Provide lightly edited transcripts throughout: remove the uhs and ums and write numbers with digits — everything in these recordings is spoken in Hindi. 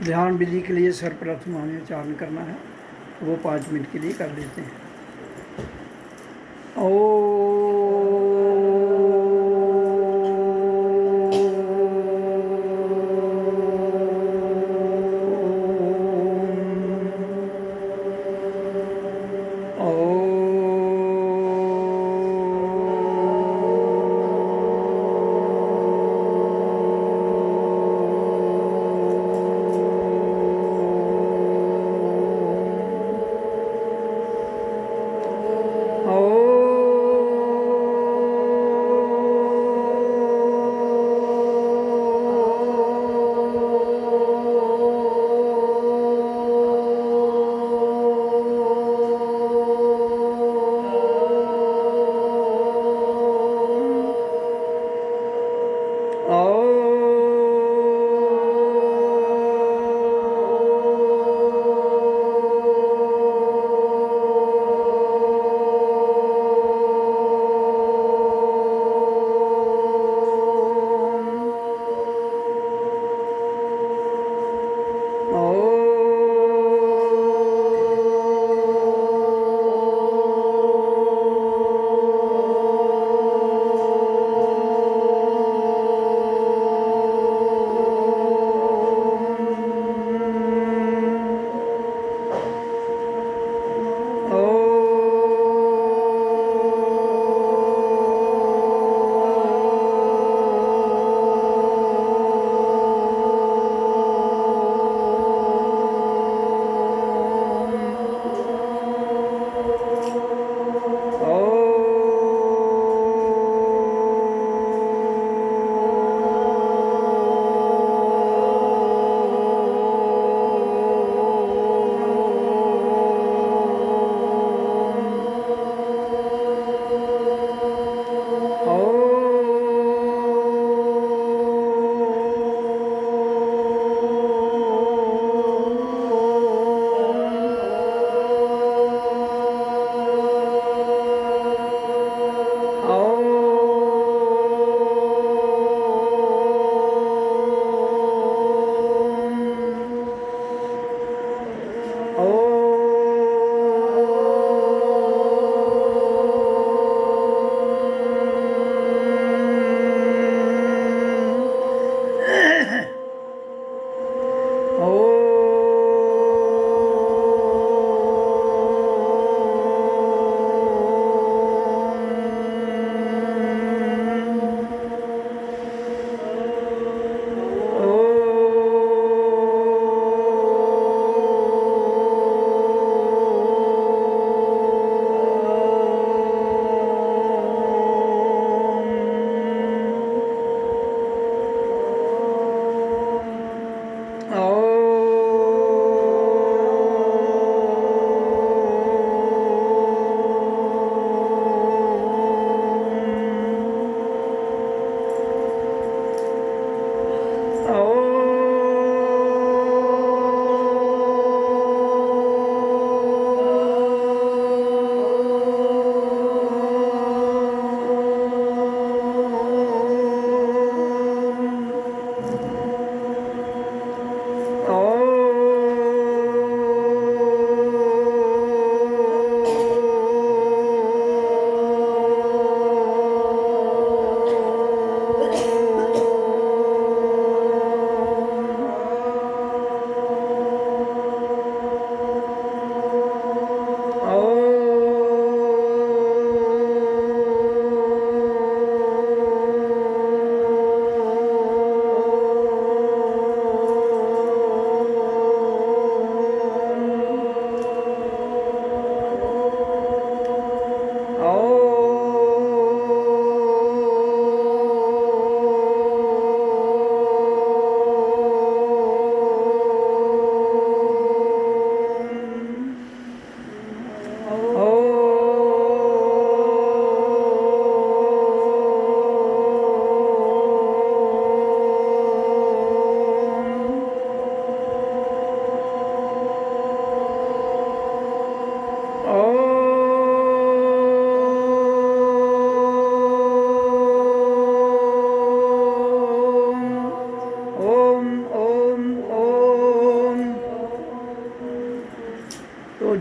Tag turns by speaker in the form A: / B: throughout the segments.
A: ध्यान विधि के लिए सर्वप्रथम हमें उच्चारण करना है, वो 5 मिनट के लिए कर लेते हैं।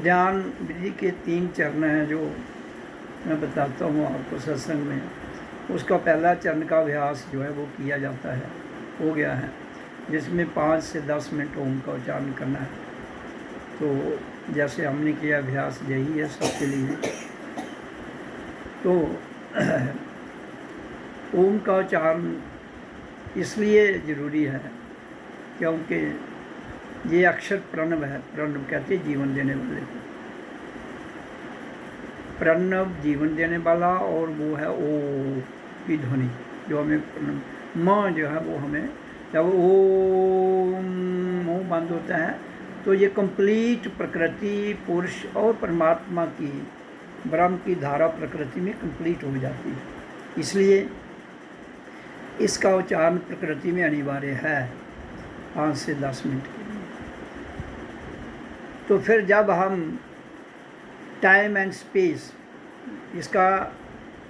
A: ध्यान विधि के 3 चरण हैं जो मैं बताता हूँ आपको सत्संग में। उसका पहला चरण का अभ्यास जो है वो किया जाता है, हो गया है, जिसमें 5 से 10 मिनट ओम का उच्चारण करना है। तो जैसे हमने किया अभ्यास यही है सबके लिए। तो ओम का उच्चारण इसलिए ज़रूरी है क्योंकि ये अक्षर प्रणव है। प्रणव कहते हैं जीवन देने वाले को, प्रणव जीवन देने वाला, और वो है ओ की ध्वनि जो हमें म जो है वो हमें, जब ओम मुँह बंद होता है तो ये कंप्लीट प्रकृति, पुरुष और परमात्मा की, ब्रह्म की धारा प्रकृति में कंप्लीट हो जाती है। इसलिए इसका उच्चारण प्रकृति में अनिवार्य है 5 से 10 मिनट के लिए। तो फिर जब हम टाइम एंड स्पेस, इसका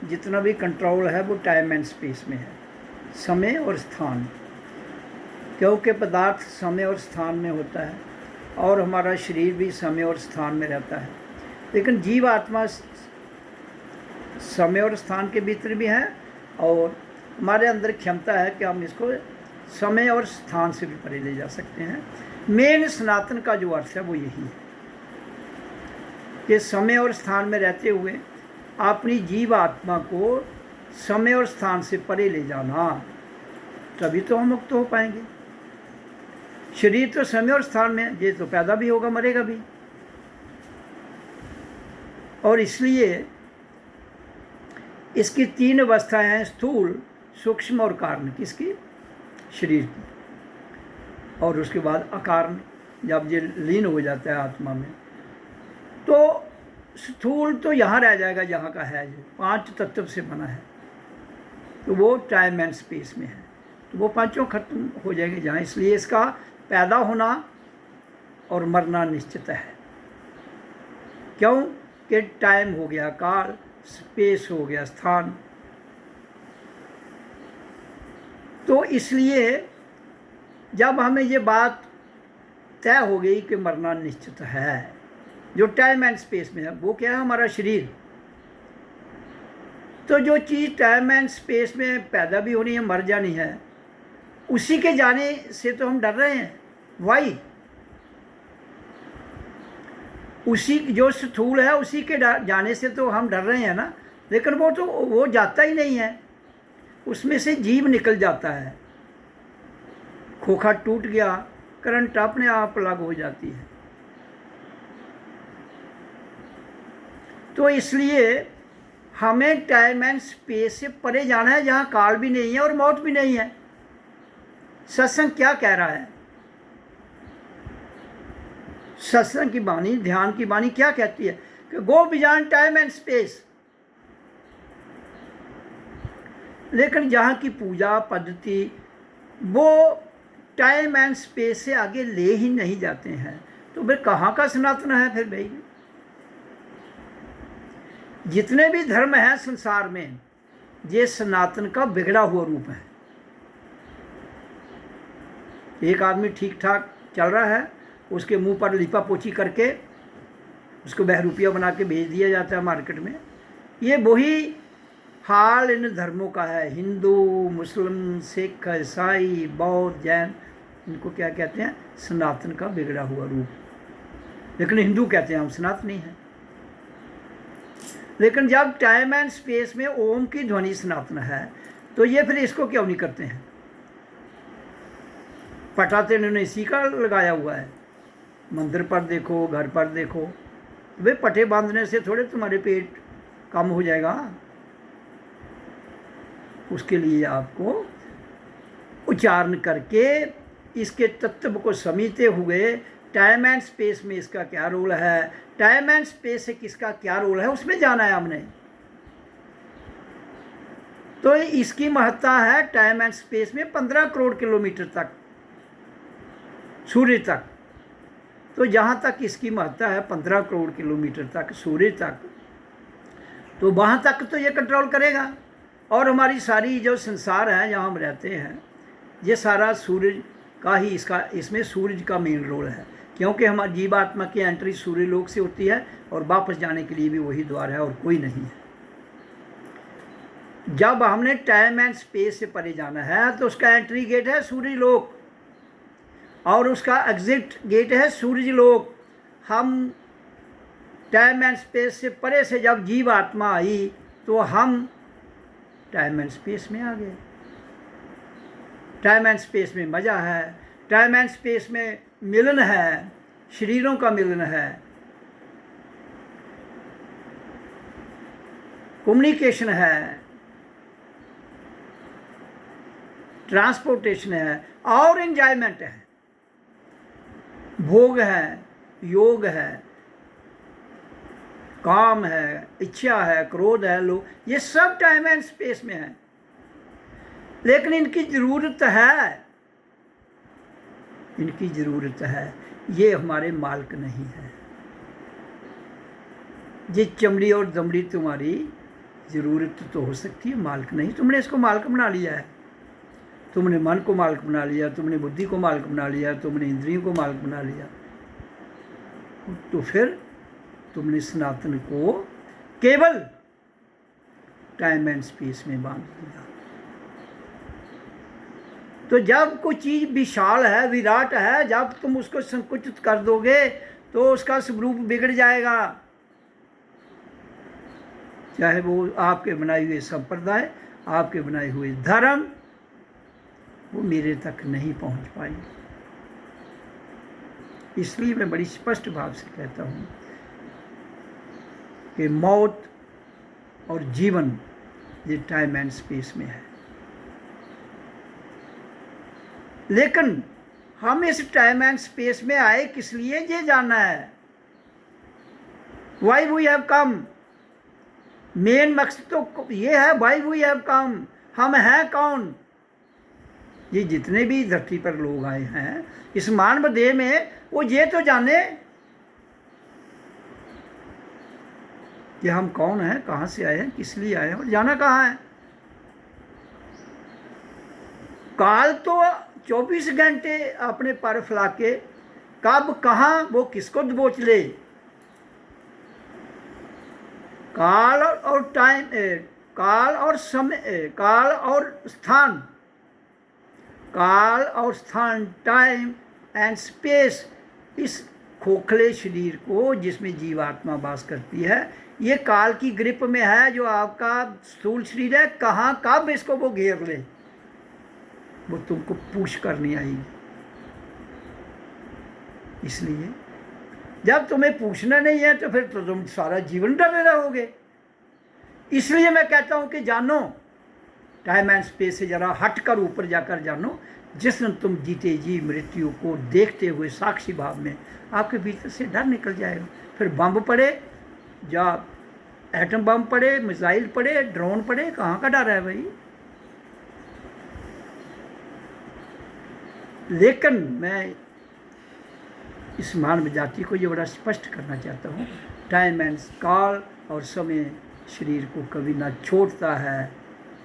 A: जितना भी कंट्रोल है वो टाइम एंड स्पेस में है, समय और स्थान, क्योंकि पदार्थ समय और स्थान में होता है और हमारा शरीर भी समय और स्थान में रहता है। लेकिन जीव आत्मा समय और स्थान के भीतर भी है, और हमारे अंदर क्षमता है कि हम इसको समय और स्थान से भी परे ले जा सकते हैं। मेन सनातन का जो अर्थ है वो यही है कि समय और स्थान में रहते हुए अपनी जीव आत्मा को समय और स्थान से परे ले जाना, तभी तो हम मुक्त हो पाएंगे। शरीर तो समय और स्थान में, ये तो पैदा भी होगा मरेगा भी। और इसलिए इसकी 3 अवस्थाएं हैं, स्थूल, सूक्ष्म और कारण। किसकी? शरीर की। और उसके बाद अकारण, जब ये लीन हो जाता है आत्मा में, तो स्थूल तो यहाँ रह जाएगा जहाँ का है, जो 5 तत्व से बना है, तो वो टाइम एंड स्पेस में है, तो वो 5 खत्म हो जाएंगे जहाँ। इसलिए इसका पैदा होना और मरना निश्चित है। क्यों? कि टाइम हो गया काल, स्पेस हो गया स्थान। तो इसलिए जब हमें ये बात तय हो गई कि मरना निश्चित है, जो टाइम एंड स्पेस में है, वो क्या है? हमारा शरीर। तो जो चीज़ टाइम एंड स्पेस में पैदा भी होनी है, मर जानी है, उसी के जाने से तो हम डर रहे हैं। वाई? उसी जो स्थूल है उसी के जाने से तो हम डर रहे हैं ना। लेकिन वो जाता ही नहीं है, उसमें से जीव निकल जाता है। खोखा टूट गया, करंट अपने आप अलग हो जाती है। तो इसलिए हमें टाइम एंड स्पेस से परे जाना है, जहाँ काल भी नहीं है और मौत भी नहीं है। सत्संग क्या कह रहा है? सत्संग की वाणी, ध्यान की वाणी क्या कहती है? कि go beyond time and space. लेकिन जहाँ की पूजा पद्धति वो टाइम एंड स्पेस से आगे ले ही नहीं जाते हैं, तो फिर कहाँ का सनातन है फिर भाई? जितने भी धर्म हैं संसार में, ये सनातन का बिगड़ा हुआ रूप है। एक आदमी ठीक ठाक चल रहा है, उसके मुंह पर लिपा पोछी करके उसको बहरूपिया बना के भेज दिया जाता है मार्केट में। ये वही हाल इन धर्मों का है। हिंदू, मुस्लिम, सिख, ईसाई, बौद्ध, जैन, इनको क्या कहते हैं? सनातन का बिगड़ा हुआ रूप। लेकिन हिंदू कहते हैं हम सनातनी हैं। लेकिन जब टाइम एंड स्पेस में ओम की ध्वनि सनातन है, तो ये फिर इसको क्यों नहीं करते हैं? पटा तो इन्होंने इसी का लगाया हुआ है। मंदिर पर देखो, घर पर देखो, वे पटे बांधने से थोड़े तुम्हारे पेट कम हो जाएगा। उसके लिए आपको उच्चारण करके इसके तत्व को समझते हुए टाइम एंड स्पेस में इसका क्या रोल है, टाइम एंड स्पेस से किसका क्या रोल है, उसमें जाना है हमने। तो इसकी महत्ता है टाइम एंड स्पेस में 15 करोड़ किलोमीटर तक, सूर्य तक। तो जहाँ तक इसकी महत्ता है 15 करोड़ किलोमीटर तक, सूर्य तक, तो वहाँ तक तो ये कंट्रोल करेगा। और हमारी सारी जो संसार है जहाँ हम रहते हैं, ये सारा सूरज का ही इसमें सूरज का मेन रोल है। क्योंकि हमारी जीवात्मा की एंट्री सूर्य लोक से होती है और वापस जाने के लिए भी वही द्वार है और कोई नहीं है। जब हमने टाइम एंड स्पेस से परे जाना है तो उसका एंट्री गेट है सूर्य लोक और उसका एग्जिट गेट है सूर्य लोक। हम टाइम एंड स्पेस से परे से जब जीव आत्मा आई तो हम टाइम एंड स्पेस में आ गए। टाइम एंड स्पेस में मज़ा है, टाइम एंड स्पेस में मिलन है, शरीरों का मिलन है, कम्युनिकेशन है, ट्रांसपोर्टेशन है और एंजॉयमेंट है, भोग है, योग है, काम है, इच्छा है, क्रोध है, लोग, ये सब टाइम एंड स्पेस में है। लेकिन इनकी ज़रूरत है, इनकी ज़रूरत है, ये हमारे मालिक नहीं है। ये चमड़ी और दमड़ी तुम्हारी ज़रूरत तो हो सकती है, मालिक नहीं। तुमने इसको मालिक बना लिया है। तुमने मन को मालिक बना लिया, तुमने बुद्धि को मालिक बना लिया, तुमने इंद्रियों को मालिक बना लिया, तो फिर तुमने सनातन को केवल टाइम एंड स्पेस में बांध दिया। तो जब कोई चीज़ विशाल है, विराट है, जब तुम उसको संकुचित कर दोगे तो उसका स्वरूप बिगड़ जाएगा। चाहे वो आपके बनाए हुए संप्रदाय, आपके बनाए हुए धर्म, वो मेरे तक नहीं पहुंच पाएंगे। इसलिए मैं बड़ी स्पष्ट भाव से कहता हूँ कि मौत और जीवन ये टाइम एंड स्पेस में है। लेकिन हम इस टाइम एंड स्पेस में आए किस लिए, ये जानना है। Why we have come, main मकसद तो ये है, वाई वी हैव कम, हम हैं कौन। ये जितने भी धरती पर लोग आए हैं इस मानव देह में, वो ये तो जाने कि हम कौन हैं, कहाँ से आए हैं, किस लिए आए हैं और जाना कहाँ है। काल तो 24 घंटे अपने पर फैला के कब कहाँ वो किसको दबोच ले। काल और टाइम, काल और समय, काल और स्थान, काल और स्थान, टाइम एंड स्पेस, इस खोखले शरीर को जिसमें जीवात्मा वास करती है, ये काल की ग्रिप में है। जो आपका स्थूल शरीर है, कहाँ कब इसको वो घेर ले, वो तुमको पूछ कर नहीं आएगी। इसलिए जब तुम्हें पूछना नहीं है तो फिर तो तुम सारा जीवन डरे रहोगे। इसलिए मैं कहता हूं कि जानो, टाइम एंड स्पेस से जरा हटकर ऊपर जाकर जानो। जिस दिन तुम जीते जी मृत्यु को देखते हुए साक्षी भाव में, आपके भीतर से डर निकल जाएगा। फिर बम पड़े, या एटम बम पड़े, मिसाइल पड़े, ड्रोन पड़े, कहाँ का डर है भाई। लेकिन मैं इस मानव जाति को ये बड़ा स्पष्ट करना चाहता हूँ, टाइम एंड काल और समय शरीर को कभी ना छोड़ता है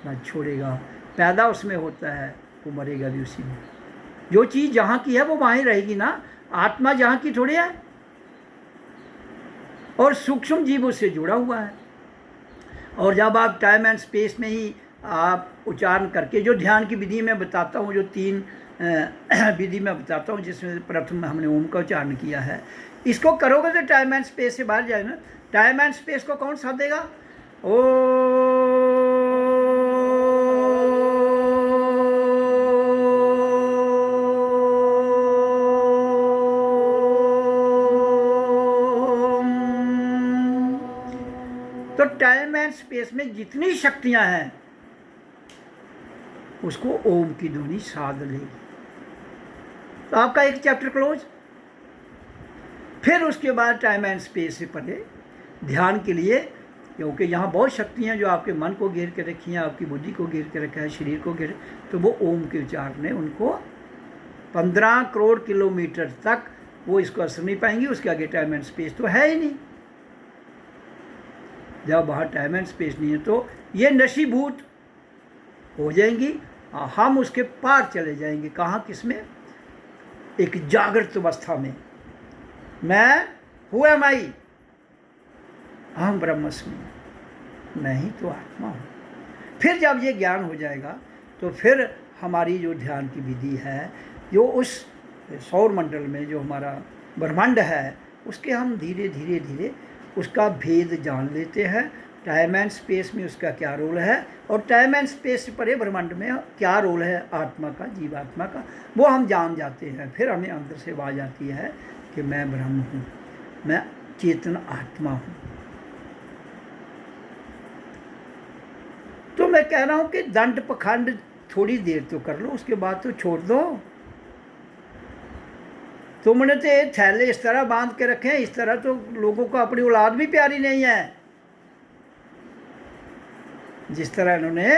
A: ना छोड़ेगा। पैदा उसमें होता है, वो मरेगा भी उसी में। जो चीज़ जहाँ की है वो वहाँ ही रहेगी ना। आत्मा जहाँ की थोड़ी है, और सूक्ष्म जीवों से जुड़ा हुआ है। और जब आप टाइम एंड स्पेस में ही आप उच्चारण करके, जो ध्यान की विधि में बताता हूँ, जो 3 विधि में बताता हूँ, जिसमें प्रथम हमने ओम का उच्चारण किया है, इसको करोगे तो टाइम एंड स्पेस से बाहर जाए ना। टाइम एंड स्पेस को कौन साथ देगा? ओ तो टाइम एंड स्पेस में जितनी शक्तियां हैं उसको ओम की ध्वनि साध लेगी। तो आपका एक चैप्टर क्लोज। फिर उसके बाद टाइम एंड स्पेस से परे ध्यान के लिए, क्योंकि यहाँ बहुत शक्तियाँ जो आपके मन को घेर के रखी हैं, आपकी बुद्धि को घेर के रखा है, शरीर को घेर, तो वो ओम के उच्चार ने उनको 15 करोड़ किलोमीटर तक वो इसको असर नहीं पाएंगी। उसके आगे टाइम एंड स्पेस तो है ही नहीं। जब बाहर टाइम एंड स्पेस नहीं है तो ये नशीभूत हो जाएंगी, हम उसके पार चले जाएंगे। कहाँ, किसमें? एक जागृत अवस्था में, मैं हु एम आई, अहम ब्रह्मस्मि, मैं ही तो आत्मा हूँ। फिर जब ये ज्ञान हो जाएगा तो फिर हमारी जो ध्यान की विधि है, जो उस सौर मंडल में जो हमारा ब्रह्मांड है, उसके हम धीरे धीरे धीरे उसका भेद जान लेते हैं। टाइम एंड स्पेस में उसका क्या रोल है, और टाइम एंड स्पेस से परे ब्रह्मांड में क्या रोल है आत्मा का, जीवात्मा का, वो हम जान जाते हैं। फिर हमें अंदर से आवाज़ आती है कि मैं ब्रह्म हूँ, मैं चेतन आत्मा हूँ। तो मैं कह रहा हूँ कि दंड पखंड थोड़ी देर तो कर लो, उसके बाद तो छोड़ दो। तुमने तो ये थैले इस तरह बांध के रखे हैं, इस तरह तो लोगों को अपनी औलाद भी प्यारी नहीं है, जिस तरह इन्होंने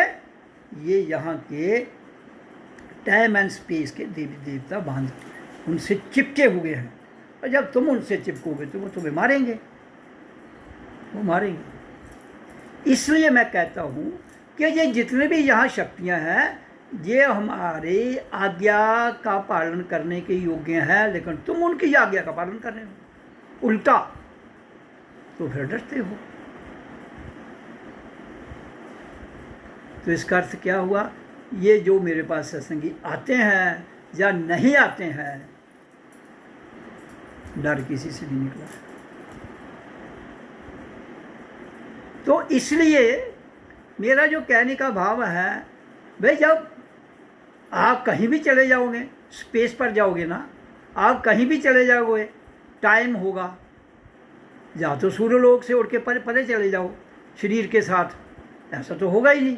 A: ये यहाँ के टाइम एंड स्पेस के देवी देवता बांध उनसे चिपके हुए हैं। और जब तुम उनसे चिपकोगे तो वो तुम्हें मारेंगे, वो मारेंगे। इसलिए मैं कहता हूँ कि ये जितने भी यहाँ शक्तियाँ हैं, ये हमारे आज्ञा का पालन करने के योग्य हैं, लेकिन तुम उनकी आज्ञा का पालन कर रहे हो उल्टा, तो फिर डरते हो। तो इसका अर्थ क्या हुआ? ये जो मेरे पास सत्संगी आते हैं या नहीं आते हैं, डर किसी से नहीं निकला। तो इसलिए मेरा जो कहने का भाव है, भाई जब आप कहीं भी चले जाओगे, स्पेस पर जाओगे ना, आप कहीं भी चले जाओगे, टाइम होगा, या तो सूर्यलोक से उड़ के परे परे चले जाओ शरीर के साथ, ऐसा तो होगा ही नहीं।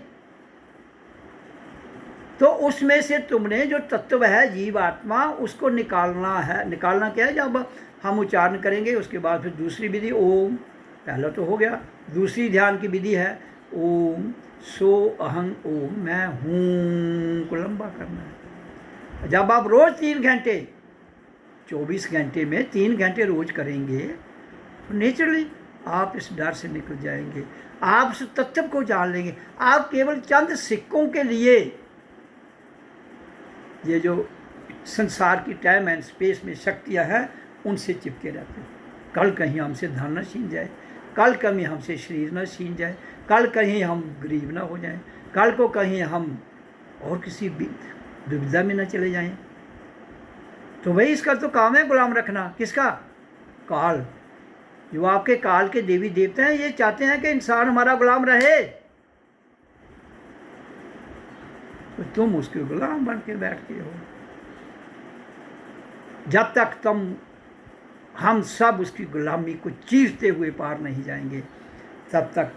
A: तो उसमें से तुमने जो तत्व है जीव आत्मा, उसको निकालना है। निकालना क्या है? जब हम उच्चारण करेंगे उसके बाद फिर दूसरी विधि ओम, पहला तो हो गया, दूसरी ध्यान की विधि है ओम सो अहं ओम, मैं हूँ को लंबा करना है। जब आप रोज 3 घंटे, 24 घंटे में 3 घंटे रोज करेंगे तो नेचुरली आप इस डर से निकल जाएंगे, आप उस तत्व को जान लेंगे। आप केवल चंद सिक्कों के लिए ये जो संसार की टाइम एंड स्पेस में शक्तियाँ हैं उनसे चिपके रहते हैं। कल कहीं हमसे धन न छीन जाए, कल कहीं हमसे शरीर न छीन जाए, कल कहीं हम गरीब ना हो जाएं, कल को कहीं हम और किसी दुविधा में न चले जाएं। तो भाई इसका तो काम है गुलाम रखना। किसका? काल। जो आपके काल के देवी देवता हैं, ये चाहते हैं कि इंसान हमारा गुलाम रहे, तो तुम उसके गुलाम बन के बैठते हो। जब तक हम सब उसकी गुलामी को चीरते हुए पार नहीं जाएंगे, तब तक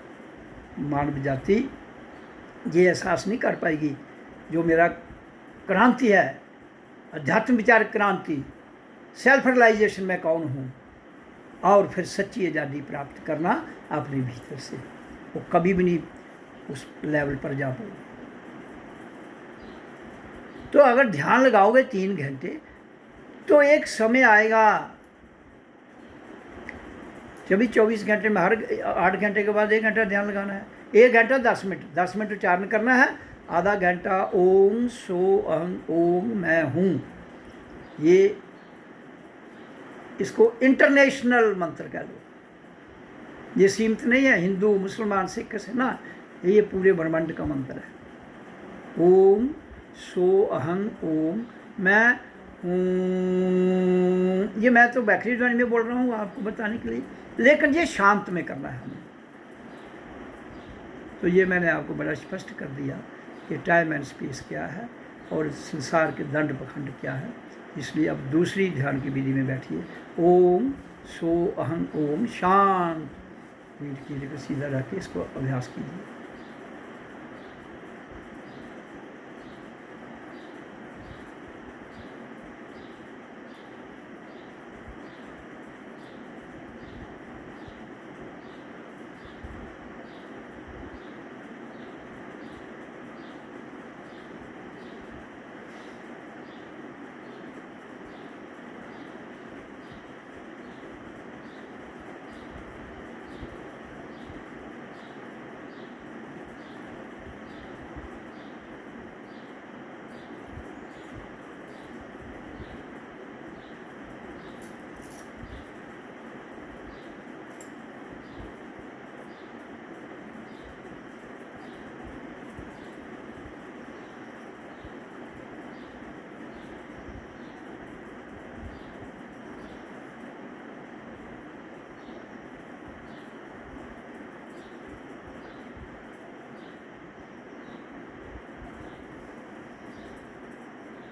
A: मानव जाति ये एहसास नहीं कर पाएगी जो मेरा क्रांति है, अध्यात्म विचार क्रांति, सेल्फ रियलाइजेशन में कौन हूँ, और फिर सच्ची आज़ादी प्राप्त करना अपने भीतर से। वो कभी भी नहीं उस लेवल पर जा पाएगी। तो अगर ध्यान लगाओगे 3 घंटे, तो एक समय आएगा जब 24 घंटे में हर 8 घंटे के बाद 1 घंटा ध्यान लगाना है। 1 घंटा 10 मिनट, 10 मिनट उच्चारण करना है, आधा घंटा ओम सो अहं ओम मैं हूँ। ये इसको इंटरनेशनल मंत्र कह लो, ये सीमित नहीं है हिंदू मुसलमान सिख से ना, ये पूरे ब्रह्मांड का मंत्र है। ओम सो अहं ओम मैं हूँ। ये मैं तो बैकरी ध्वनि में बोल रहा हूँ आपको बताने के लिए, लेकिन ये शांत में करना है हमें। तो ये मैंने आपको बड़ा स्पष्ट कर दिया कि टाइम एंड स्पेस क्या है और संसार के दंड पखंड क्या है। इसलिए अब दूसरी ध्यान की विधि में बैठिए। ओम सो अहं ओम, शांत पीठ कीजिए को सीधा रख के इसको अभ्यास कीजिए।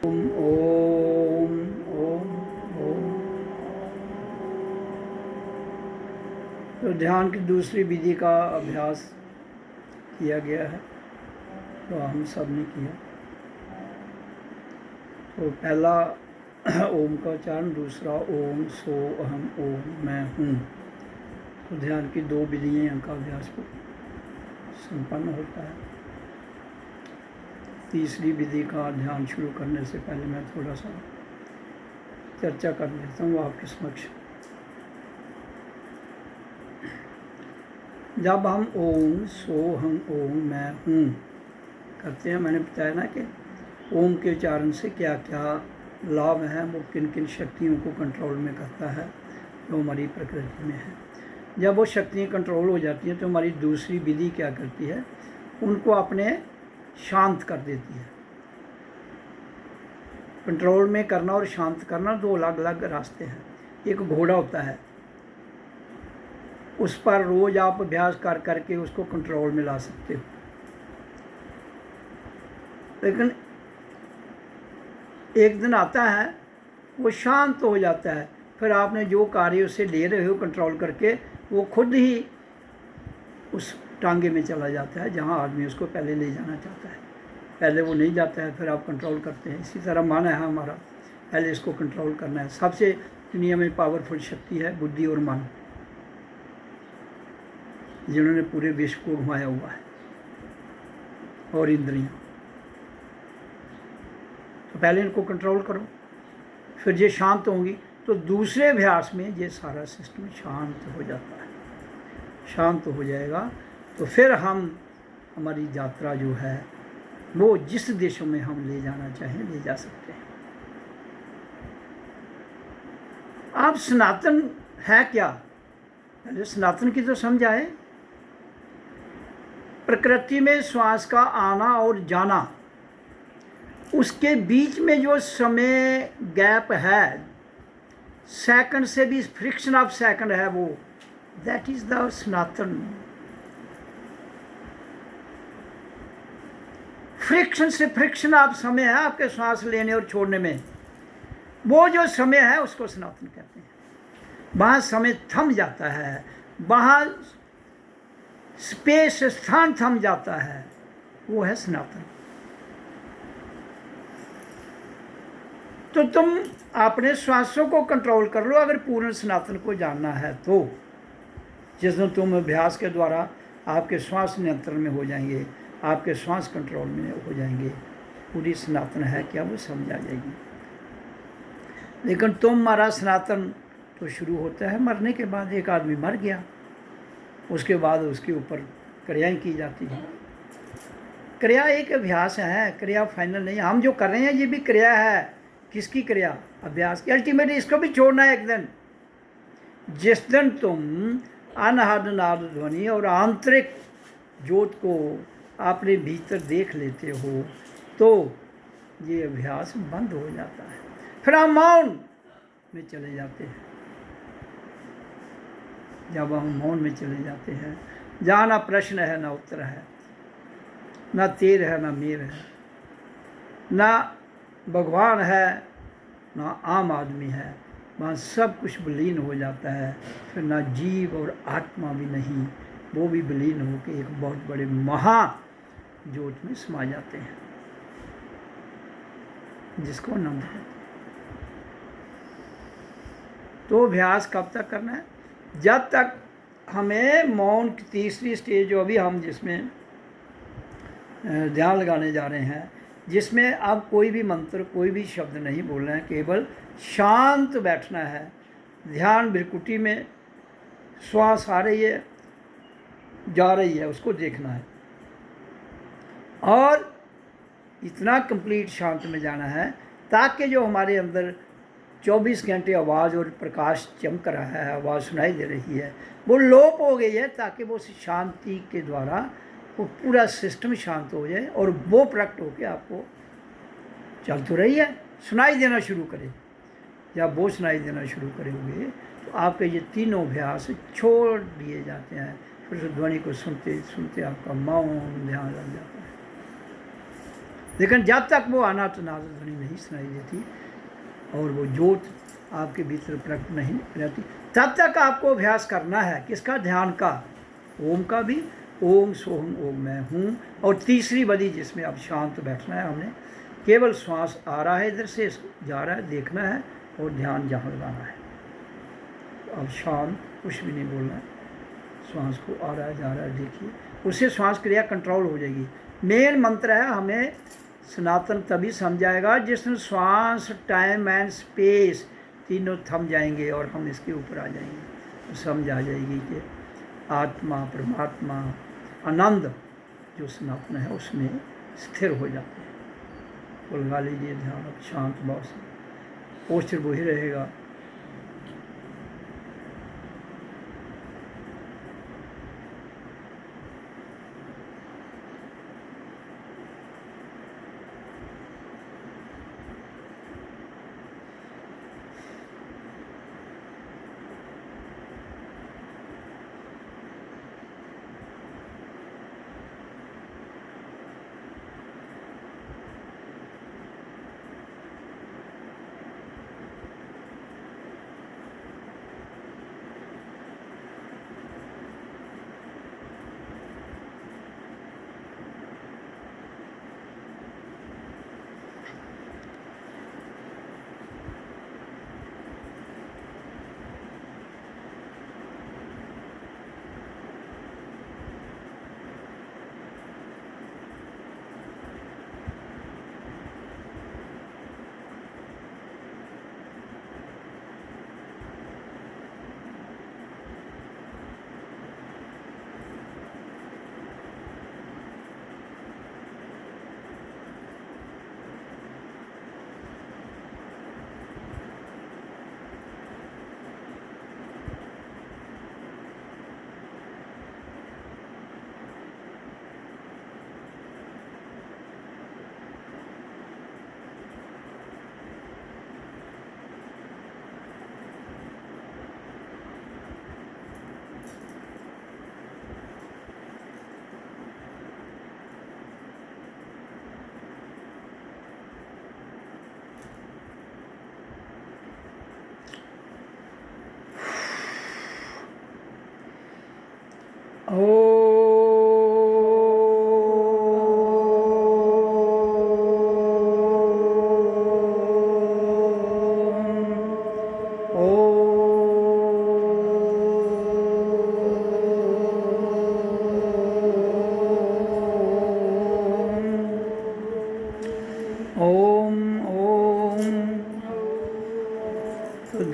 A: ओम ओम ओम ओम। तो ध्यान की दूसरी विधि का अभ्यास किया गया है, तो हम सब ने किया। तो पहला ओम का उच्चारण, दूसरा ओम सो अहम ओम मैं हूँ। तो ध्यान की दो विधियाँ का अभ्यास संपन्न होता है। तीसरी विधि का ध्यान शुरू करने से पहले मैं थोड़ा सा चर्चा कर लेता हूँ आपके समक्ष। जब हम ओम सो हम ओम मैं हूँ करते हैं, मैंने बताया ना कि ओम के उच्चारण से क्या क्या लाभ है, वो किन किन शक्तियों को कंट्रोल में करता है जो हमारी प्रकृति में है। जब वो शक्तियाँ कंट्रोल हो जाती हैं तो हमारी दूसरी विधि क्या करती है, उनको अपने शांत कर देती है। कंट्रोल में करना और शांत करना दो अलग अलग रास्ते हैं। एक घोड़ा होता है, उस पर रोज आप अभ्यास कर करके उसको कंट्रोल में ला सकते हो, लेकिन एक दिन आता है वो शांत हो जाता है, फिर आपने जो कार्य उससे ले रहे हो कंट्रोल करके, वो खुद ही उस टांगे में चला जाता है जहाँ आदमी उसको पहले ले जाना चाहता है। पहले वो नहीं जाता है, फिर आप कंट्रोल करते हैं। इसी तरह मन है हमारा, पहले इसको कंट्रोल करना है। सबसे दुनिया में पावरफुल शक्ति है बुद्धि और मन, जिन्होंने पूरे विश्व को घुमाया हुआ है, और इंद्रियां। तो पहले इनको कंट्रोल करो, फिर ये शांत होंगी तो दूसरे अभ्यास में ये सारा सिस्टम शांत हो जाता है। शांत हो जाएगा तो फिर हम हमारी यात्रा जो है वो जिस देशों में हम ले जाना चाहें ले जा सकते हैं। आप सनातन है क्या, पहले सनातन की तो समझ आए। प्रकृति में श्वास का आना और जाना, उसके बीच में जो समय गैप है, सेकंड से भी फ्रिक्शन ऑफ सेकंड है, वो that is the Sanatan. Friction से फ्रिक्शन ऑफ समय है आपके श्वास लेने और छोड़ने में, वो जो समय है उसको सनातन कहते हैं। वहाँ समय थम जाता है, वहाँ स्पेस स्थान थम जाता है, वो है सनातन। तो तुम अपने श्वासों को कंट्रोल कर लो अगर पूर्ण सनातन को जानना है तो। जिस दिन तुम अभ्यास के द्वारा आपके श्वास नियंत्रण में हो जाएंगे, आपके श्वास कंट्रोल में हो जाएंगे, पूरी सनातन है क्या वो समझ आ जाएगी। लेकिन तुम्हारा सनातन तो शुरू होता है मरने के बाद। एक आदमी मर गया, उसके बाद उसके ऊपर क्रियाएं की जाती हैं। क्रिया एक अभ्यास है, क्रिया फाइनल नहीं। हम जो कर रहे हैं ये भी क्रिया है। किसकी क्रिया? अभ्यास की। अल्टीमेटली इसको भी छोड़ना है एक दिन। जिस दिन तुम अनहद नाद ध्वनि और आंतरिक ज्योत को अपने भीतर देख लेते हो तो ये अभ्यास बंद हो जाता है, फिर हम मौन में चले जाते हैं। जब हम मौन में चले जाते हैं, जहाँ ना प्रश्न है ना उत्तर है, ना तेर है ना मेर है, ना भगवान है ना आम आदमी है, वहाँ सब कुछ विलीन हो जाता है। फिर ना जीव और आत्मा भी नहीं, वो भी विलीन होकर एक बहुत बड़े महा ज्योत में समा जाते हैं, जिसको आनंद है। तो अभ्यास कब तक करना है? जब तक हमें मौन की तीसरी स्टेज जो अभी हम जिसमें ध्यान लगाने जा रहे हैं, जिसमें अब कोई भी मंत्र कोई भी शब्द नहीं बोलना है, केवल शांत बैठना है। ध्यान बिरकुटी में श्वास आ रही है जा रही है उसको देखना है, और इतना कंप्लीट शांत में जाना है ताकि जो हमारे अंदर 24 घंटे आवाज़ और प्रकाश चमक रहा है, आवाज़ सुनाई दे रही है, वो लोप हो गई है, ताकि वो शांति के द्वारा वो पूरा सिस्टम शांत हो जाए और वो प्रकट होकर आपको चल तो रही है, सुनाई देना शुरू करे। जब वो सुनाई देना शुरू करेंगे तो आपके ये तीनों अभ्यास छोड़ दिए जाते हैं। फिर ध्वनि को सुनते सुनते आपका मौन ध्यान लग जाता है। लेकिन जब तक वो अनाथ नाद ध्वनि नहीं सुनाई देती और वो जोत आपके भीतर प्रकट नहीं रहती, तब तक आपको अभ्यास करना है। किसका? ध्यान का, ओम का भी। ओम सोहम ओम मैं हूँ। और तीसरी बदी जिसमें अब शांत बैठना है, हमने केवल श्वास आ रहा है, इधर से जा रहा है, देखना है और ध्यान जहाँ लगाना है। तो अब शांत, कुछ भी नहीं बोलना है, श्वास को आ रहा है जा रहा है देखिए, उससे श्वास क्रिया कंट्रोल हो जाएगी। मेन मंत्र है, हमें सनातन तभी समझाएगा जिसमें श्वास, टाइम एंड स्पेस तीनों थम जाएंगे और हम इसके ऊपर आ जाएंगे। तो समझ आ जाएगी कि आत्मा, परमात्मा, आनंद जो सनातन है उसमें स्थिर हो जाते हैं। तो लगा लीजिए ध्यान, अब शांत भाव से, पोस्चर वही रहेगा।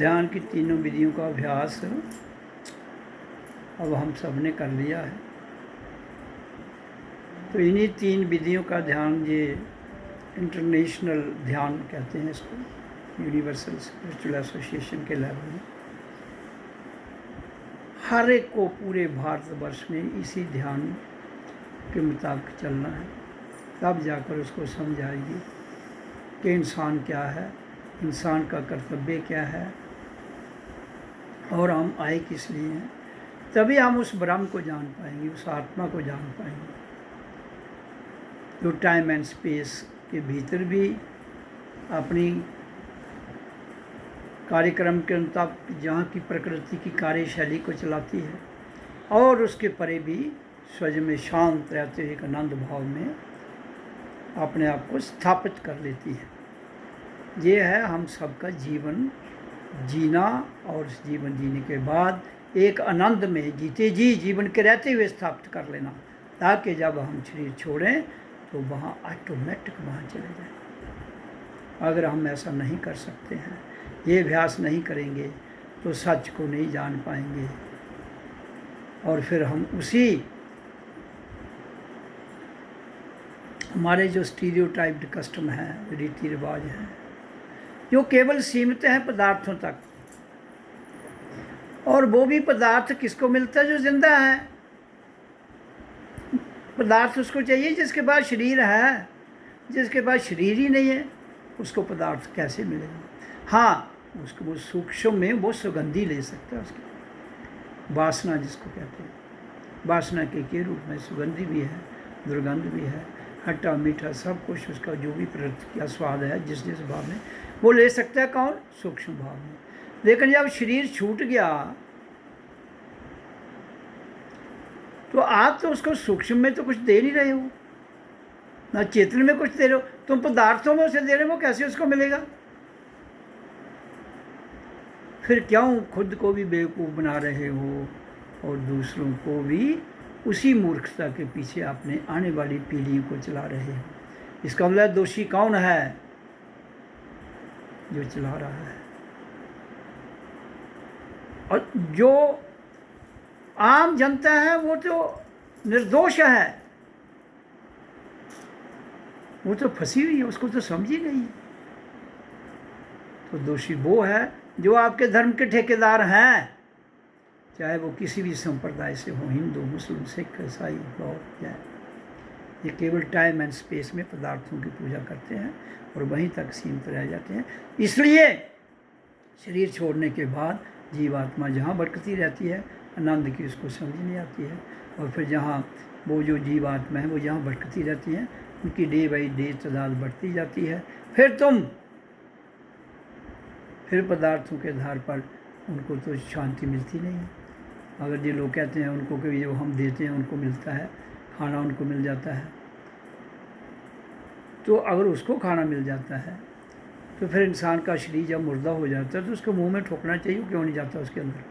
A: ध्यान की तीनों विधियों का अभ्यास अब हम सब ने कर लिया है। तो इन्हीं तीन विधियों का ध्यान, ये इंटरनेशनल ध्यान कहते हैं इसको, यूनिवर्सल स्पिरिचुअल एसोसिएशन के लेवल में हर एक को पूरे भारतवर्ष में इसी ध्यान के मुताबिक चलना है। तब जाकर उसको समझ आएगी कि इंसान क्या है, इंसान का कर्तव्य क्या है और हम आए किस लिए हैं। तभी हम उस ब्रह्म को जान पाएंगे, उस आत्मा को जान पाएंगे जो टाइम एंड स्पेस के भीतर भी अपनी कार्यक्रम के मुताबिक जहाँ की प्रकृति की कार्यशैली को चलाती है और उसके परे भी स्वयं में शांत रहते हुए एक आनंद भाव में अपने आप को स्थापित कर लेती है। ये है हम सबका जीवन जीना, और इस जीवन जीने के बाद एक आनंद में जीते जी जीवन के रहते हुए स्थापित कर लेना, ताकि जब हम शरीर छोड़ें तो वहाँ ऑटोमेटिक वहाँ चले जाएं। अगर हम ऐसा नहीं कर सकते हैं, ये अभ्यास नहीं करेंगे, तो सच को नहीं जान पाएंगे और फिर हम उसी हमारे जो स्टीरियोटाइप्ड कस्टम हैं, रीति रिवाज हैं, जो केवल सीमित हैं पदार्थों तक, और वो भी पदार्थ किसको मिलता है? जो जिंदा है। पदार्थ उसको चाहिए जिसके पास शरीर है, जिसके पास शरीर ही नहीं है उसको पदार्थ कैसे मिलेगा? हाँ, उसको वो सूक्ष्म में वो सुगंधी ले सकता है, उसकी वासना जिसको कहते हैं। वासना के रूप में सुगंधी भी है, दुर्गंध भी है, खट्टा मीठा सब कुछ उसका जो भी प्रकृति का स्वाद है जिस जिस भाव में वो ले सकता है। कौन? सूक्ष्म भाव में। लेकिन जब शरीर छूट गया तो आप तो उसको सूक्ष्म में तो कुछ दे नहीं रहे हो, ना चेतन में कुछ दे रहे हो, तुम पदार्थों में उसे दे रहे हो, कैसे उसको मिलेगा? फिर क्यों खुद को भी बेवकूफ़ बना रहे हो और दूसरों को भी उसी मूर्खता के पीछे अपने आने वाली पीढ़ियों को चला रहे हो? इसका मतलब दोषी कौन है? जो चला रहा है। और जो आम जनता है वो तो निर्दोष है, वो तो फंसी हुई है, उसको तो समझ ही नहीं। तो दोषी वो है जो आपके धर्म के ठेकेदार हैं, चाहे वो किसी भी संप्रदाय से हो, हिंदू, मुस्लिम, सिख, ईसाई, बौद्ध, जैन। ये केवल टाइम एंड स्पेस में पदार्थों की पूजा करते हैं और वहीं तक सीमित रह जाते हैं। इसलिए शरीर छोड़ने के बाद जीवात्मा जहाँ भटकती रहती है, आनंद की उसको समझ नहीं आती है। और फिर जहाँ वो जो जीवात्मा है वो जहाँ भटकती रहती हैं, उनकी डे बाई डे तादाद बढ़ती जाती है। फिर पदार्थों के आधार पर उनको तो शांति मिलती नहीं है। अगर जो लोग कहते हैं उनको कि जो हम देते हैं उनको मिलता है, खाना उनको मिल जाता है, तो अगर उसको खाना मिल जाता है तो फिर इंसान का शरीर जब मुर्दा हो जाता है तो उसके मुंह में ठोकना चाहिए, क्यों नहीं जाता उसके अंदर?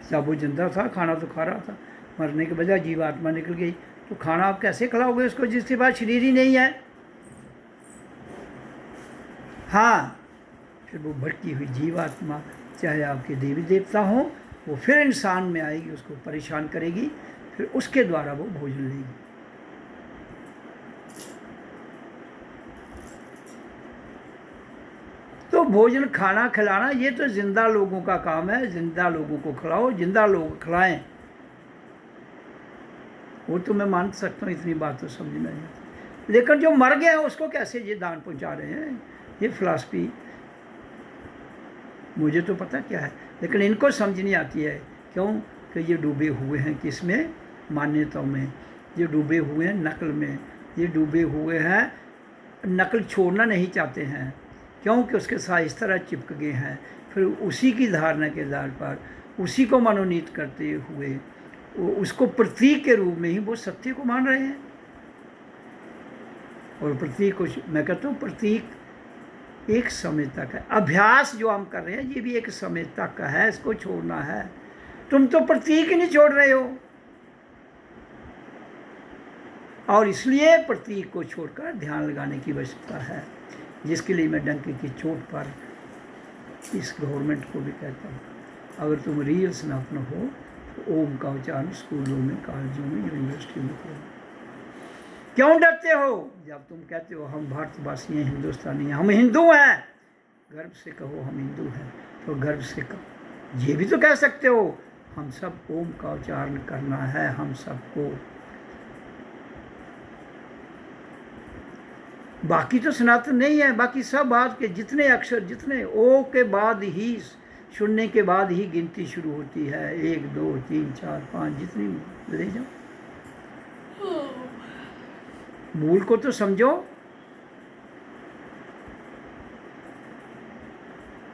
A: जब वो जिंदा था खाना तो खा रहा था, मरने के बजाय जीवात्मा निकल गई, तो खाना आप कैसे खिलाओगे उसको जिसके पास शरीर ही नहीं है? हाँ, फिर वो भटकी हुई जीवात्मा चाहे आपके देवी देवता हों, वो फिर इंसान में आएगी, उसको परेशान करेगी, फिर उसके द्वारा वो भोजन लेगी। तो भोजन खाना खिलाना ये तो जिंदा लोगों का काम है। जिंदा लोगों को खिलाओ, जिंदा लोग खिलाएं, वो तो मैं मान सकता हूँ, इतनी बात तो समझ में नहीं। लेकिन जो मर गया है उसको कैसे ये दान पहुंचा रहे हैं? ये फिलॉसफी मुझे तो पता क्या है, लेकिन इनको समझ नहीं आती है। क्यों? कि ये डूबे हुए हैं किसमें? मान्यताओं में। ये डूबे हुए हैं नकल में, ये डूबे हुए हैं, नकल छोड़ना नहीं चाहते हैं। क्योंकि उसके साथ इस तरह चिपक गए हैं, फिर उसी की धारणा के आधार पर उसी को मनोनीत करते हुए उसको प्रतीक के रूप में ही वो सत्य को मान रहे हैं। और प्रतीक को मैं कहता हूँ प्रतीक एक समय तक है। अभ्यास जो हम कर रहे हैं ये भी एक समय तक का है, इसको छोड़ना है। तुम तो प्रतीक ही नहीं छोड़ रहे हो, और इसलिए प्रतीक को छोड़कर ध्यान लगाने की आवश्यकता है, जिसके लिए मैं डंके की चोट पर इस गवर्नमेंट को भी कहता हूँ, अगर तुम रियल सनातन हो तो ओम का उच्चारण स्कूलों में, कॉलेजों में, यूनिवर्सिटी में करो। क्यों डरते हो? जब तुम कहते हो हम भारतवासी हैं, हिंदुस्तानी हैं, हम हिंदू हैं, गर्व से कहो हम हिंदू हैं, तो गर्व से कहो। ये भी तो कह सकते हो हम सब ओम का उच्चारण करना है, हम सबको। बाकी तो सनातन नहीं है, बाकी सब बात के जितने अक्षर, जितने ओ के बाद ही, सुनने के बाद ही गिनती शुरू होती है। 1 2 3 4 5 जितनी ले जाओ। मूल को तो समझो।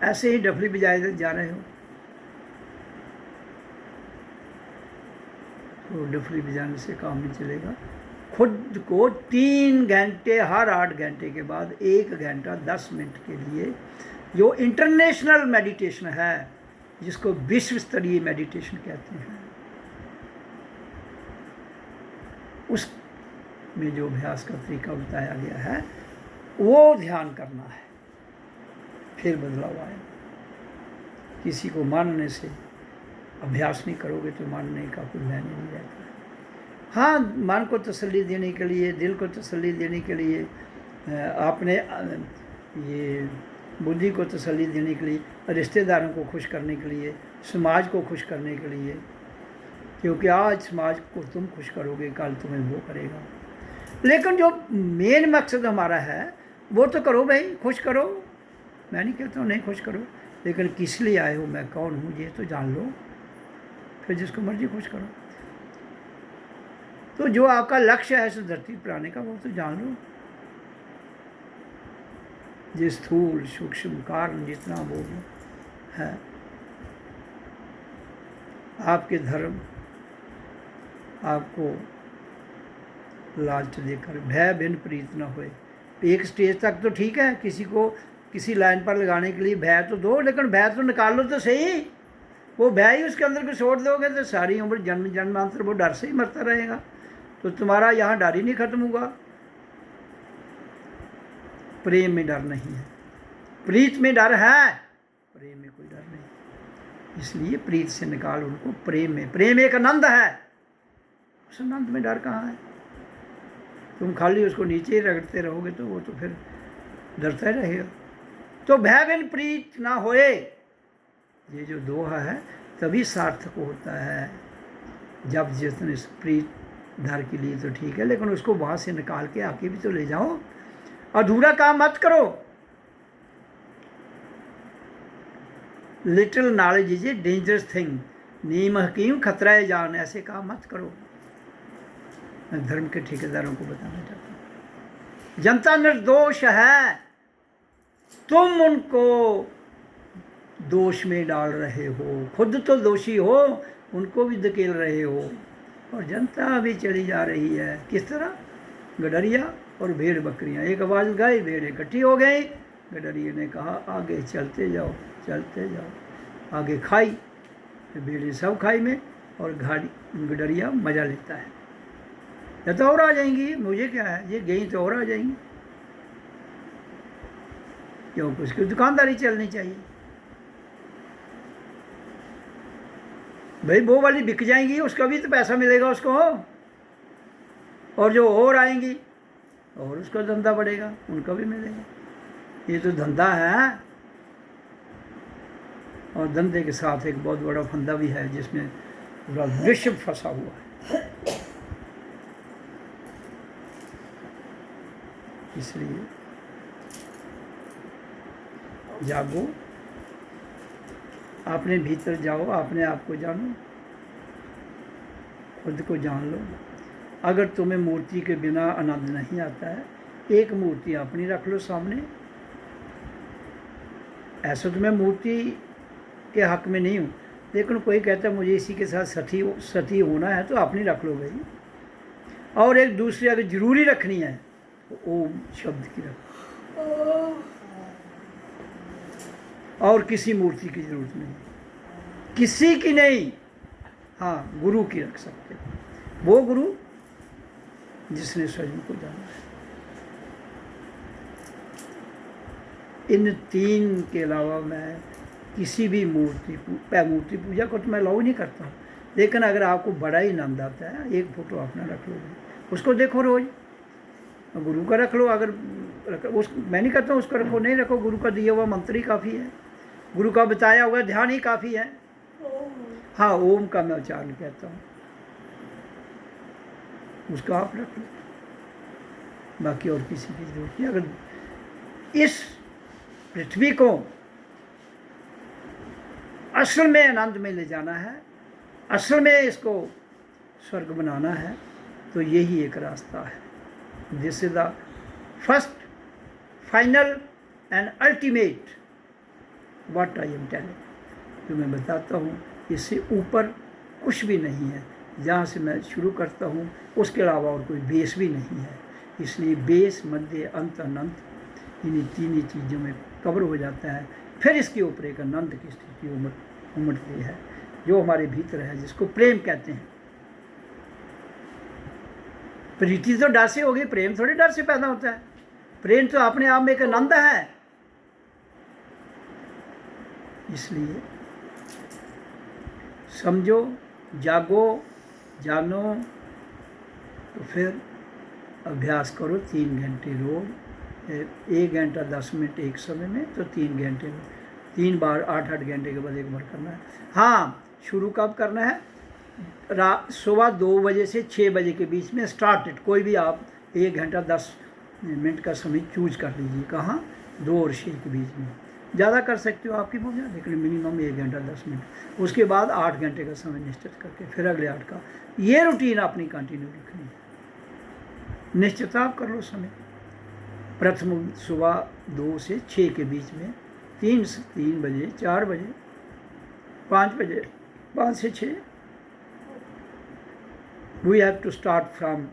A: ऐसे ही डफली बजाए जा रहे हो, तो डफली बजाने से काम नहीं चलेगा। खुद को 3 घंटे, हर 8 घंटे के बाद 1 घंटा 10 मिनट के लिए जो इंटरनेशनल मेडिटेशन है, जिसको विश्व स्तरीय मेडिटेशन कहते हैं, उस में जो अभ्यास का तरीका बताया गया है वो ध्यान करना है, फिर बदलाव आए। किसी को मानने से अभ्यास नहीं करोगे तो मानने का कोई मायने नहीं रहता। हाँ, मन को तसल्ली देने के लिए, दिल को तसल्ली देने के लिए, आपने ये बुद्धि को तसल्ली देने के लिए, रिश्तेदारों को खुश करने के लिए, समाज को खुश करने के लिए, क्योंकि आज समाज को तुम खुश करोगे, कल तुम्हें वो करेगा। लेकिन जो मेन मकसद हमारा है वो तो करो भाई, खुश करो। मैं नहीं कहता हूँ नहीं खुश करो, लेकिन किस लिए आए हो, मैं कौन हूँ, ये तो जान लो, फिर जिसको मर्जी खुश करो। तो जो आपका लक्ष्य है इस धरती पर आने का, वो तो जान लो। ये स्थूल सूक्ष्म कारण जितना वो है, आपके धर्म आपको लालच देकर भय भिन्न प्रीत न होए। एक स्टेज तक तो ठीक है, किसी को किसी लाइन पर लगाने के लिए भय तो दो, लेकिन भय तो निकाल लो तो सही। वो भय ही उसके अंदर को छोड़ दोगे तो सारी उम्र जन्म जन्मांतर वो डर से ही मरता रहेगा। तो तुम्हारा यहाँ डर ही नहीं खत्म होगा। प्रेम में डर नहीं है, प्रीत में डर है, प्रेम में कोई डर नहीं। इसलिए प्रीत से निकाल उनको प्रेम में। प्रेम एक आनंद है, उस आनंद में डर कहाँ है? तुम खाली उसको नीचे ही रगड़ते रहोगे तो वो तो फिर डरता ही रहेगा। तो भय बिन प्रीत ना होए, ये जो दोहा है तभी सार्थक होता है जब जितने प्रीत धर के लिए तो ठीक है, लेकिन उसको वहाँ से निकाल के आके भी तो ले जाओ। अधूरा काम मत करो। Little knowledge is a dangerous thing, नीम हकीम खतरा है जान, ऐसे काम मत करो। मैं धर्म के ठेकेदारों को बताना चाहता हूँ, जनता निर्दोष है, तुम उनको दोष में डाल रहे हो, खुद तो दोषी हो, उनको भी धकेल रहे हो, और जनता भी चली जा रही है। किस तरह? गडरिया और भेड़ बकरियां एक आवाज़ गाई, भेड़ इकट्ठी हो गई। गडरिया ने कहा आगे चलते जाओ, चलते जाओ। आगे खाई, भेड़ें सब खाई में, और गडरिया मज़ा लेता है। या तो और आ जाएंगी, मुझे क्या है, ये गई तो और आ जाएंगी। क्योंकि उसकी दुकानदारी चलनी चाहिए भाई। वो वाली बिक जाएंगी, उसका भी तो पैसा मिलेगा उसको, और जो और आएंगी और उसका धंधा बढ़ेगा, उनका भी मिलेगा। ये तो धंधा है, और धंधे के साथ एक बहुत बड़ा फंदा भी है जिसमें पूरा विश्व फंसा हुआ है। इसलिए जागो, अपने भीतर जाओ, अपने आप को जानो, खुद को जान लो। अगर तुम्हें मूर्ति के बिना आनंद नहीं आता है, एक मूर्ति अपनी रख लो सामने। ऐसा तो मैं मूर्ति के हक में नहीं हूँ, लेकिन कोई कहता है मुझे इसी के साथ सती होना है, तो अपनी रख लो भाई। और एक दूसरी अगर जरूरी रखनी है तो ओम शब्द की रखो, और किसी मूर्ति की जरूरत नहीं, किसी की नहीं। हाँ, गुरु की रख सकते हो, वो गुरु जिसने स्वयं को जाना है। इन तीन के अलावा मैं किसी भी मूर्ति पूजा को तो मैं अलाउ नहीं करता हूँ। लेकिन अगर आपको बड़ा ही आनंद आता है, एक फोटो अपना रख लो, उसको देखो रोज। गुरु का रख लो, अगर मैं नहीं कहता हूँ उसका रखो, नहीं रखो, गुरु का दिया हुआ मंत्र ही काफ़ी है, गुरु का बताया हुआ ध्यान ही काफ़ी है। हाँ, ओम का मैं उच्चारण कहता हूँ, उसका आप रख लो, बाकी और किसी की जरूरत नहीं। अगर इस पृथ्वी को असल में आनंद में ले जाना है, असल में इसको स्वर्ग बनाना है, तो यही एक रास्ता है। This is the first, final and ultimate what I am telling. जो मैं बताता हूँ, इससे ऊपर कुछ भी नहीं है। जहाँ से मैं शुरू करता हूँ उसके अलावा और कोई बेस भी नहीं है। इसलिए बेस, मध्य, अंत, अनंत, इन्हीं तीन ही चीज़ों में कवर हो जाता है। फिर इसके ऊपर एक आनंद की स्थिति उमड़ती है, जो हमारे भीतर है, जिसको प्रेम कहते हैं। प्रीति तो डर से होगी, प्रेम थोड़ी डर से पैदा होता है। प्रेम तो अपने आप में एक आनंद है। इसलिए समझो, जागो, जानो, तो फिर अभ्यास करो 3 घंटे रोज, 1 घंटा 10 मिनट एक समय में, तो 3 घंटे में 3 बार 8-8 घंटे के बाद एक बार करना है। हाँ, शुरू कब करना है? सुबह 2 बजे से 6 बजे के बीच में स्टार्टेड। कोई भी आप 1 घंटा 10 मिनट का समय चूज कर लीजिए, कहाँ? 2 और 6 के बीच में। ज़्यादा कर सकते हो आपकी मर्जी, लेकिन मिनिमम 1 घंटा 10 मिनट। उसके बाद 8 घंटे का समय निश्चित करके फिर अगले 8 का, ये रूटीन अपनी कंटिन्यू रखनी है। निश्चित आप कर लो समय, प्रथम सुबह 2 से 6 के बीच में, 3 बजे, 4 बजे, 5 बजे, 5 से 6। We have to start from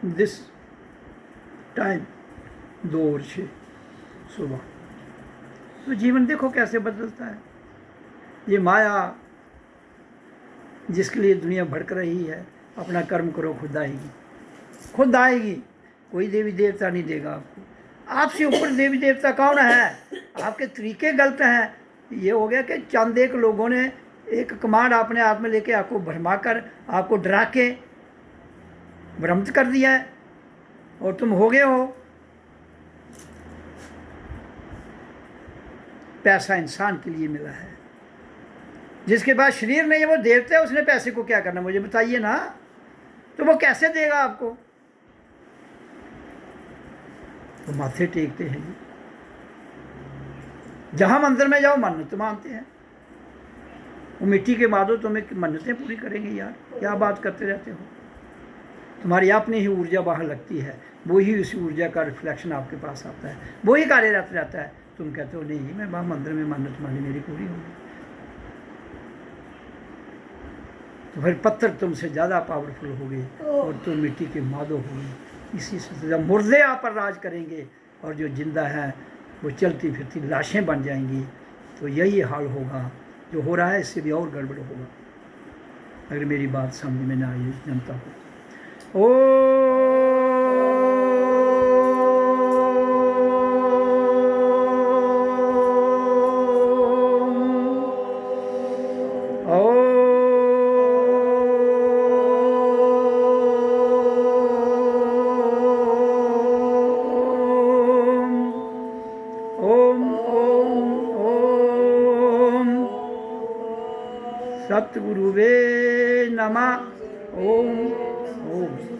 A: this time, 2 और 6 सुबह। तो जीवन देखो कैसे बदलता है। ये माया जिसके लिए दुनिया भड़क रही है, अपना कर्म करो, खुद आएगी, खुद आएगी। कोई देवी देवता नहीं देगा आपको। आपसे ऊपर देवी देवता कौन है? आपके तरीके गलत हैं। ये हो गया कि चंद एक लोगों ने एक कमांड अपने हाथ में लेके आपको भरमा कर, आपको डरा के भ्रमित कर दिया है और तुम हो गए हो। पैसा इंसान के लिए मिला है, जिसके पास शरीर नहीं है वो देवता है, उसने पैसे को क्या करना, मुझे बताइए ना। तो वो कैसे देगा आपको? तो माथे टेकते हैं जी, जहां मंदिर में जाओ मन्नत मानते हैं। वो मिट्टी के मादो तुम्हें मन्नतें पूरी करेंगे यार, क्या बात करते रहते हो। तुम्हारी अपनी ही ऊर्जा बाहर लगती है, वही उस ऊर्जा का रिफ्लेक्शन आपके पास आता है, वही कार्यरत रहता है। तुम कहते हो नहीं मैं वहाँ मंदिर में मन्नत मानी, मेरी पूरी होगी। तो फिर पत्थर तुमसे ज़्यादा पावरफुल होगी और तुम मिट्टी के मादो होगी। इसी से जब मुर्दे आप पर राज करेंगे और जो जिंदा है वो चलती फिरती लाशें बन जाएंगी, तो यही हाल होगा। जो हो रहा है इससे भी और गड़बड़ होगा, अगर मेरी बात समझ में ना आई जनता को। ओ सतगुरुवे नमः। ओम ओम।